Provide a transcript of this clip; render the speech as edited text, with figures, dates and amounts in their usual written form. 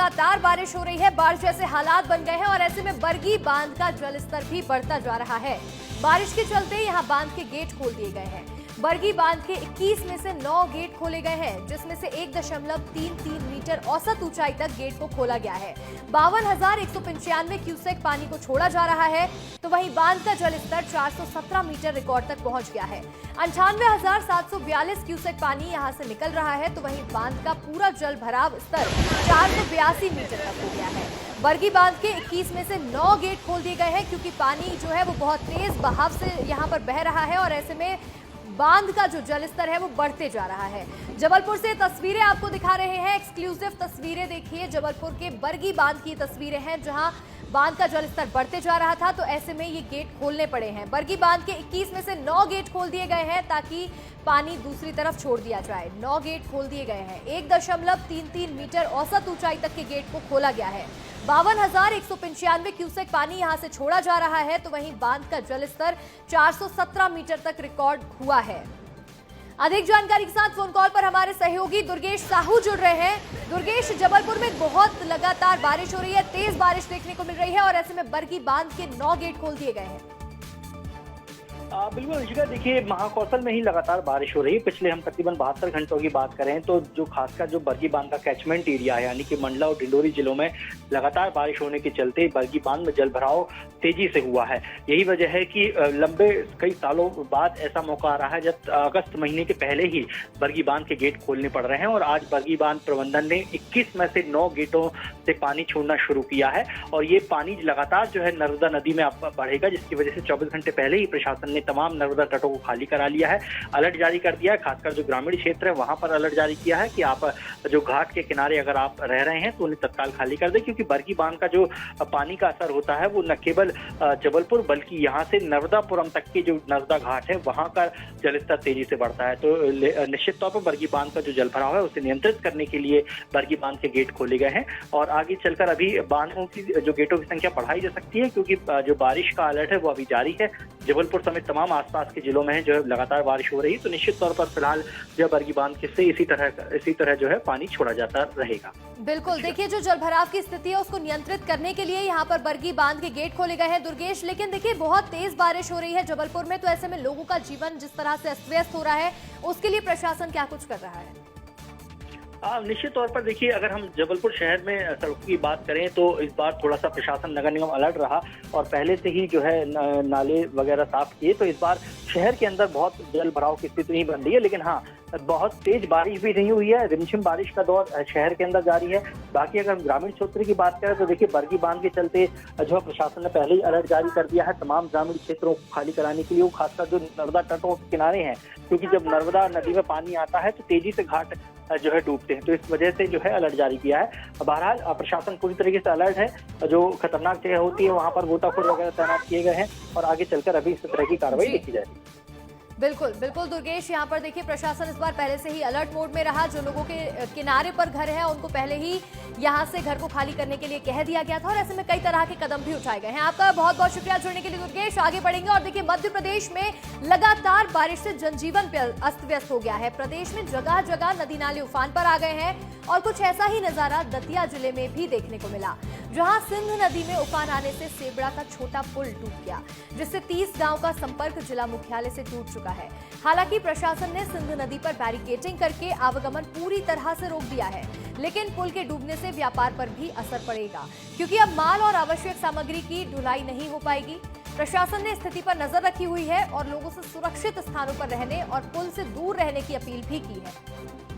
लगातार बारिश हो रही है, बाढ़ जैसे हालात बन गए हैं और ऐसे में बरगी बांध का जलस्तर भी बढ़ता जा रहा है। बारिश के चलते यहां बांध के गेट खोल दिए गए हैं। बरगी बांध के 21 में से 9 गेट खोले गए हैं, जिसमें से 1.33 मीटर औसत ऊंचाई तक गेट को खोला गया है। 52,195 क्यूसेक पानी को छोड़ा जा रहा है, तो वहीं बांध का जलस्तर 417 मीटर रिकॉर्ड तक पहुंच गया है। 98,742 क्यूसेक पानी यहां से निकल रहा है, तो वहीं बांध का पूरा जल भराव स्तर 482 मीटर तक हो गया है। बरगी बांध के 21 में से 9 गेट खोल दिए गए हैं, क्योंकि पानी जो है वो बहुत तेज बहाव से यहां पर बह रहा है और ऐसे में बांध का जो जलस्तर है वो बढ़ते जा रहा है। जबलपुर से तस्वीरें आपको दिखा रहे हैं, एक्सक्लूसिव तस्वीरें देखिए। जबलपुर के बरगी बांध की तस्वीरें हैं, जहां बांध का जलस्तर बढ़ते जा रहा था, तो ऐसे में ये गेट खोलने पड़े हैं। बरगी बांध के 21 में से 9 गेट खोल दिए गए हैं ताकि पानी दूसरी तरफ छोड़ दिया जाए। 9 गेट खोल दिए गए हैं। 1.33 मीटर औसत ऊंचाई तक के गेट को खोला गया है। 52,195 क्यूसेक पानी यहां से छोड़ा जा रहा है, तो वहीं बांध का जलस्तर 417 मीटर तक रिकॉर्ड हुआ है। अधिक जानकारी के साथ फोन कॉल पर हमारे सहयोगी दुर्गेश साहू जुड़ रहे हैं। दुर्गेश, जबलपुर में बहुत लगातार बारिश हो रही है, तेज बारिश देखने को मिल रही है और ऐसे में बरगी बांध के 9 गेट खोल दिए गए हैं। बिल्कुल अनुष्का, देखिए महाकौशल में ही लगातार बारिश हो रही है। पिछले हम तकरीबन 72 घंटों की बात करें तो जो खासकर जो बरगी बांध का कैचमेंट एरिया है, यानी कि मंडला और डिंडोरी जिलों में लगातार बारिश होने के चलते बरगी बांध में जल भराव तेजी से हुआ है। यही वजह है कि लंबे कई सालों बाद ऐसा मौका आ रहा है जब अगस्त महीने के पहले ही बरगी बांध के गेट खोलने पड़ रहे हैं और आज बरगी बांध प्रबंधन ने 21 में से 9 गेटों से पानी छोड़ना शुरू किया है और ये पानी लगातार जो है नर्मदा नदी में बढ़ेगा, जिसकी वजह से 24 घंटे पहले ही प्रशासन ने तमाम नर्मदा तटों को खाली करा लिया है, अलर्ट जारी कर दिया है। खासकर जो ग्रामीण क्षेत्र है वहां पर अलर्ट जारी किया है कि आप जो घाट के किनारे अगर आप रह रहे हैं तो उन्हें तत्काल खाली कर दें, क्योंकि बरगी बांध का जो पानी का असर होता है वो न केवल जबलपुर बल्कि यहाँ से नर्मदापुरम तक के जो नर्मदा घाट है वहां का जलस्तर तेजी से बढ़ता है। तो निश्चित तौर पर बरगी बांध का जो जलभराव है उसे नियंत्रित करने के लिए बरगी बांध के गेट खोले गए हैं और आगे चलकर अभी बांधों की जो गेटों की संख्या बढ़ाई जा सकती है, क्योंकि जो बारिश का अलर्ट है वो अभी जारी है। जबलपुर समेत तमाम आसपास के जिलों में जो है लगातार बारिश हो रही है, तो निश्चित तौर पर फिलहाल जो बरगी बांध से इसी तरह जो है पानी छोड़ा जाता रहेगा। बिल्कुल, देखिए जो जलभराव की स्थिति है उसको नियंत्रित करने के लिए यहाँ पर बरगी बांध के गेट खोले गए हैं दुर्गेश। लेकिन देखिए बहुत तेज बारिश हो रही है जबलपुर में, तो ऐसे में लोगों का जीवन जिस तरह से अस्त व्यस्त हो रहा है उसके लिए प्रशासन क्या कुछ कर रहा है? निश्चित तौर पर देखिए, अगर हम जबलपुर शहर में सड़कों की बात करें तो इस बार थोड़ा सा प्रशासन नगर निगम अलर्ट रहा और पहले से ही जो है नाले वगैरह साफ किए, तो इस बार शहर के अंदर बहुत जल भराव की स्थिति नहीं बन रही है। लेकिन हाँ, बहुत तेज बारिश भी नहीं हुई है, रिमझिम बारिश का दौर शहर के अंदर जारी है। बाकी अगर ग्रामीण क्षेत्र की बात करें तो देखिए बरगी बांध के चलते जो प्रशासन ने पहले ही अलर्ट जारी कर दिया है तमाम ग्रामीण क्षेत्रों को खाली कराने के लिए, वो खासकर जो नर्मदा तटों के किनारे हैं, क्योंकि जब नर्मदा नदी में पानी आता है तो तेजी से घाट जो है डूबते हैं, तो इस वजह से जो है अलर्ट जारी किया है। बहरहाल प्रशासन पूरी तरीके से अलर्ट है, जो खतरनाक जगह होती है वहां पर गोताखोर वगैरह तैनात किए गए हैं और आगे चलकर अभी इस तरह की कार्रवाई देखी जाएगी। बिल्कुल बिल्कुल दुर्गेश, यहाँ पर देखिए प्रशासन इस बार पहले से ही अलर्ट मोड में रहा। जो लोगों के किनारे पर घर है उनको पहले ही यहाँ से घर को खाली करने के लिए कह दिया गया था और ऐसे में कई तरह के कदम भी उठाए गए हैं। आपका बहुत बहुत शुक्रिया जुड़ने के लिए दुर्गेश। आगे बढ़ेंगे और देखिए मध्य प्रदेश में लगातार बारिश से जनजीवन अस्त व्यस्त हो गया है। प्रदेश में जगह जगह नदी नाले उफान पर आ गए हैं और कुछ ऐसा ही नजारा दतिया जिले में भी देखने को मिला, जहां सिंध नदी में उफान आने से सेबड़ा का छोटा पुल टूट गया, जिससे 30 गांव का संपर्क जिला मुख्यालय से टूट चुका है। हालांकि प्रशासन ने सिंध नदी पर बैरिकेडिंग करके आवागमन पूरी तरह से रोक दिया है, लेकिन पुल के डूबने से व्यापार पर भी असर पड़ेगा, क्योंकि अब माल और आवश्यक सामग्री की ढुलाई नहीं हो पाएगी। प्रशासन ने स्थिति पर नजर रखी हुई है और लोगों से सुरक्षित स्थानों पर रहने और पुल से दूर रहने की अपील भी की है।